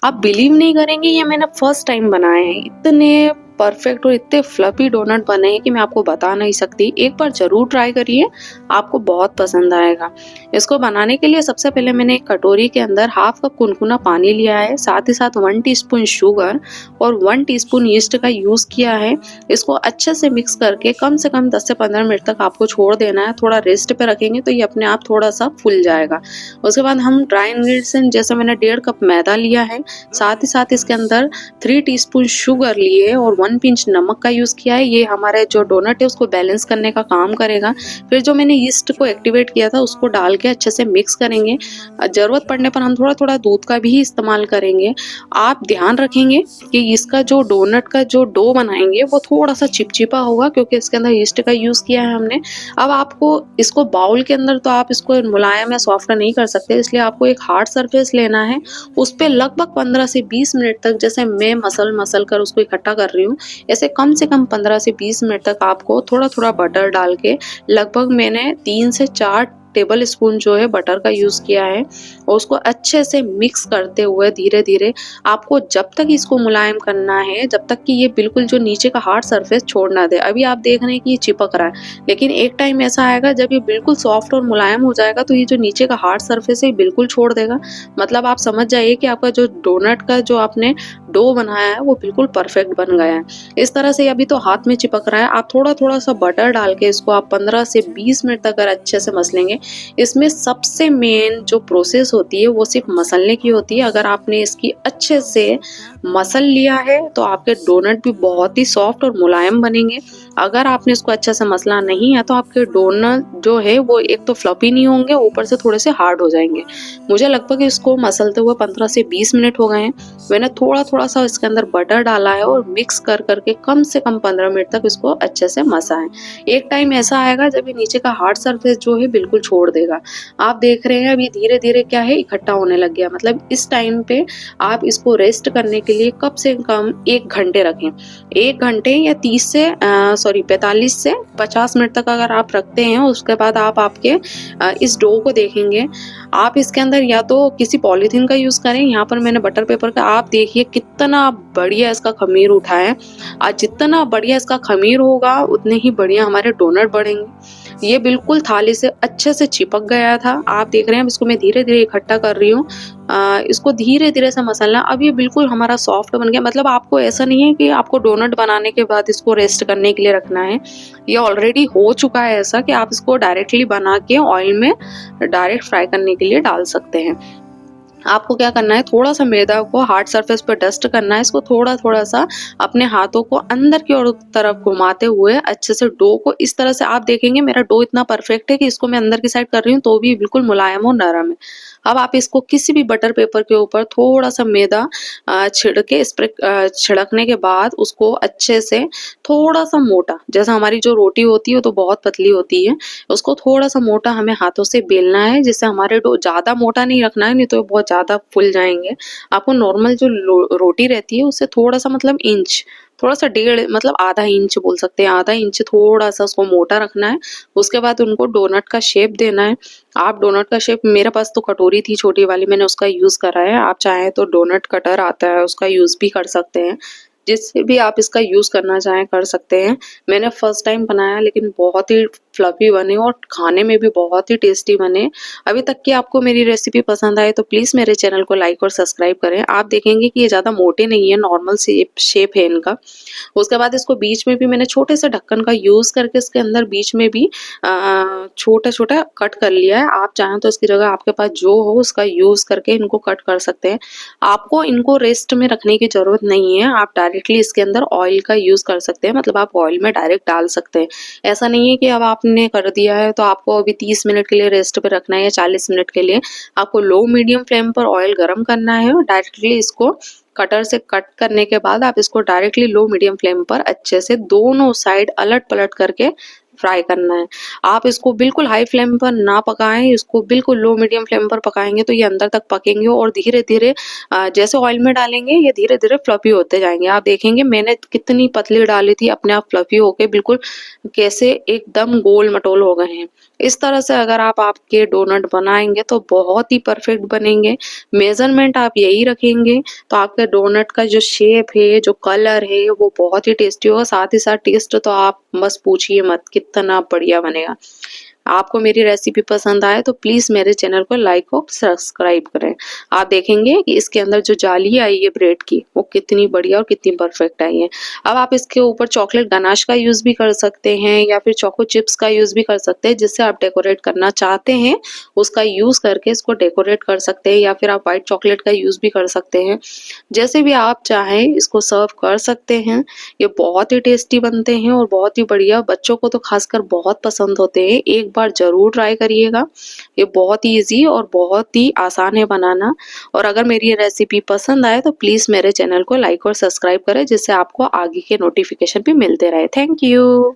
आप बिलीव नहीं करेंगे, ये मैंने फर्स्ट टाइम बनाए हैं। इतने परफेक्ट और इतने फ्लफी डोनट बने हैं कि मैं आपको बता नहीं सकती। एक बार ज़रूर ट्राई करिए, आपको बहुत पसंद आएगा। इसको बनाने के लिए सबसे पहले मैंने एक कटोरी के अंदर हाफ कप गुनगुना पानी लिया है, साथ ही साथ 1 टीस्पून शुगर और 1 टीस्पून यीस्ट का यूज़ किया है। इसको अच्छे से मिक्स करके कम से कम 10 से 15 मिनट तक आपको छोड़ देना है। थोड़ा रेस्ट पे रखेंगे तो ये अपने आप थोड़ा-सा फूल जाएगा। उसके बाद हम ड्राई इंग्रीडिएंट्स जैसे मैंने 1.5 कप मैदा लिया है, साथ ही साथ इसके अंदर 3 टीस्पून शुगर लिए और 1 पिंच नमक का यूज़ किया है। ये हमारे जो डोनट है उसको बैलेंस करने का काम करेगा। फिर जो मैंने यीस्ट को एक्टिवेट किया था उसको डाल के अच्छे से मिक्स करेंगे। ज़रूरत पड़ने पर हम थोड़ा-थोड़ा दूध का भी इस्तेमाल करेंगे। आप ध्यान रखेंगे कि इसका जो डोनट का जो डो बनाएंगे वो थोड़ा-सा चिपचिपा होगा, क्योंकि इसके अंदर यीस्ट का यूज़ किया है हमने। अब आपको इसको बाउल के अंदर तो आप इसको मुलायम या सॉफ्ट नहीं कर सकते, इसलिए आपको एक हार्ड सरफेस लेना है। उस पे लगभग 15 से 20 मिनट तक, जैसे मैं मसल कर उसको इकट्ठा कर रही हूँ, ऐसे कम से कम 15 से 20 मिनट तक आपको थोड़ा-थोड़ा बटर डाल के, लगभग मैंने 3 से 4 टेबल स्पून जो है बटर का यूज़ किया है, और उसको अच्छे से मिक्स करते हुए धीरे-धीरे आपको जब तक इसको मुलायम करना है, जब तक कि ये बिल्कुल जो नीचे का हार्ड सरफेस छोड़ ना दे। अभी आप देख रहे हैं कि ये चिपक रहा है, लेकिन एक टाइम ऐसा आएगा जब ये बिल्कुल सॉफ्ट और मुलायम हो जाएगा तो ये जो नीचे का हार्ड सरफेस है ये बिल्कुल छोड़ देगा। मतलब आप समझ जाइए कि आपका जो डोनट का जो आपने डो बनाया है वो बिल्कुल परफेक्ट बन गया है। इस तरह से अभी तो हाथ में चिपक रहा है, आप थोड़ा-थोड़ा सा बटर डाल के इसको आप 15 से 20 मिनट तक अगर अच्छे से मसलेंगे। इसमें सबसे मेन जो प्रोसेस होती है वो सिर्फ मसलने की होती है। अगर आपने इसकी अच्छे से मसल लिया है तो आपके डोनट भी बहुत ही सॉफ्ट और मुलायम बनेंगे। अगर आपने इसको अच्छे से मसला नहीं है तो आपके डोनट जो है वो एक तो फ्लफी नहीं होंगे, ऊपर से थोड़े से हार्ड हो जाएंगे। मुझे लगभग इसको मसलते हुए 15 से 20 मिनट हो गए हैं। मैंने थोड़ा-थोड़ा सा इसके अंदर बटर डाला है और मिक्स कर के कम से कम 15 मिनट तक इसको अच्छे से मसा है। एक टाइम ऐसा आएगा जब ये नीचे का हार्ड सरफेस जो है बिल्कुल छोड़ देगा। आप देख रहे हैं अभी धीरे-धीरे क्या है, इकट्ठा होने लग गया। मतलब इस टाइम पे आप इसको रेस्ट करने के लिए कम से कम 1 घंटे रखें। 1 घंटे या 45 से 50 मिनट तक अगर आप रखते हैं, उसके बाद आप आपके इस डो को देखेंगे। आप इसके अंदर या तो किसी पॉलीथीन का यूज़ करें, यहाँ पर मैंने बटर पेपर का, आप देखिए कितना बढ़िया इसका ख़मीर उठा है। जितना बढ़िया इसका ख़मीर होगा उतने ही बढ़िया हमारे डोनट बढ़ेंगे। ये बिल्कुल थाली से अच्छे से चिपक गया था। आप देख रहे हैं, इसको मैं धीरे-धीरे इकट्ठा कर रही हूँ। इसको धीरे-धीरे से मसलना। अब ये बिल्कुल हमारा सॉफ्ट बन गया। मतलब आपको ऐसा नहीं है कि आपको डोनट बनाने के बाद इसको रेस्ट करने के लिए रखना है। ये ऑलरेडी हो चुका है ऐसा कि आप इसको डायरेक्टली बना के ऑयल में डायरेक्ट फ्राई करने के लिए डाल सकते हैं। आपको क्या करना है, थोड़ा-सा मैदा को हार्ड सरफेस पे डस्ट करना है। इसको थोड़ा-थोड़ा सा अपने हाथों को अंदर की ओर तरफ घुमाते हुए अच्छे से डो को इस तरह से, आप देखेंगे मेरा डो इतना परफेक्ट है कि इसको मैं अंदर की साइड कर रही हूँ तो भी बिल्कुल मुलायम और नरम है। अब आप इसको किसी भी बटर पेपर के ऊपर थोड़ा-सा मैदा छिड़कने के बाद उसको अच्छे से थोड़ा-सा मोटा, जैसा हमारी जो रोटी होती है वो तो बहुत पतली होती है, उसको थोड़ा-सा मोटा हमें हाथों से बेलना है, जिससे हमारे डो ज़्यादा मोटा नहीं रखना है, नहीं तो बहुत ज़्यादा फूल जाएँगे। आपको नॉर्मल जो रोटी रहती है उससे थोड़ा-सा, मतलब इंच, थोड़ा-सा डेढ़, मतलब आधा इंच बोल सकते हैं, आधा इंच थोड़ा-सा उसको मोटा रखना है। उसके बाद उनको डोनट का शेप देना है। आप डोनट का शेप, मेरे पास तो कटोरी थी छोटी वाली, मैंने उसका यूज़ करा है। आप चाहें तो डोनट कटर आता है, उसका यूज़ भी कर सकते हैं। जिससे भी आप इसका यूज़ करना चाहें कर सकते हैं। मैंने फर्स्ट टाइम बनाया, लेकिन बहुत ही फ्लफी बने और खाने में भी बहुत ही टेस्टी बने। अभी तक की आपको मेरी रेसिपी पसंद आए तो प्लीज़ मेरे चैनल को लाइक और सब्सक्राइब करें। आप देखेंगे कि ये ज़्यादा मोटे नहीं है, नॉर्मल शेप है इनका। उसके बाद इसको बीच में भी मैंने छोटे से ढक्कन का यूज़ करके इसके अंदर बीच में भी छोटा-छोटा कट कर लिया है। आप चाहें तो इसकी जगह आपके पास जो हो उसका यूज़ करके इनको कट कर सकते हैं। आपको इनको रेस्ट में रखने की ज़रूरत नहीं है, आप डायरेक्टली इसके अंदर ऑयल का यूज़ कर सकते हैं, मतलब आप ऑयल में डायरेक्ट डाल सकते हैं। ऐसा नहीं है कि अब आपने कर दिया है तो आपको अभी 30 मिनट के लिए रेस्ट पे रखना है या 40 मिनट के लिए। आपको लो मीडियम फ्लेम पर ऑयल गरम करना है और डायरेक्टली इसको कटर से कट करने के बाद आप इसको डायरेक्टली लो मीडियम फ्लेम पर अच्छे से दोनों साइड अलट-पलट करके फ्राई करना है। आप इसको बिल्कुल हाई फ्लेम पर ना पकाएँ, इसको बिल्कुल लो मीडियम फ्लेम पर पकाएँगे तो ये अंदर तक पकेंगे और धीरे-धीरे जैसे ऑयल में डालेंगे ये धीरे-धीरे फ्लफी होते जाएँगे। आप देखेंगे मैंने कितनी पतली डाली थी, अपने आप फ्लफी होके बिल्कुल कैसे एकदम गोल-मटोल हो गए हैं। इस तरह से अगर आप आपके डोनट बनाएँगे तो बहुत ही परफेक्ट बनेंगे। मेज़रमेंट आप यही रखेंगे तो आपके डोनट का जो शेप है, जो कलर है वो बहुत ही टेस्टी होगा, साथ ही साथ टेस्ट तो आप बस पूछिए मत कितना बढ़िया बनेगा। आपको मेरी रेसिपी पसंद आए तो प्लीज़ मेरे चैनल को लाइक और सब्सक्राइब करें। आप देखेंगे कि इसके अंदर जो जाली आई है ब्रेड की वो कितनी बढ़िया और कितनी परफेक्ट आई है। अब आप इसके ऊपर चॉकलेट गनाश का यूज़ भी कर सकते हैं या फिर चोको चिप्स का यूज़ भी कर सकते हैं, जिससे आप डेकोरेट करना चाहते हैं उसका यूज़ करके इसको डेकोरेट कर सकते हैं, या फिर आप व्हाइट चॉकलेट का यूज़ भी कर सकते हैं। जैसे भी आप चाहें इसको सर्व कर सकते हैं। ये बहुत ही टेस्टी बनते हैं और बहुत ही बढ़िया, बच्चों को तो खासकर बहुत पसंद होते हैं। एक बार ज़रूर ट्राई करिएगा। ये बहुत ही ईज़ी और बहुत ही आसान है बनाना। और अगर मेरी ये रेसिपी पसंद आए तो प्लीज़ मेरे चैनल को लाइक और सब्सक्राइब करें, जिससे आपको आगे के नोटिफिकेशन भी मिलते रहे। Thank you.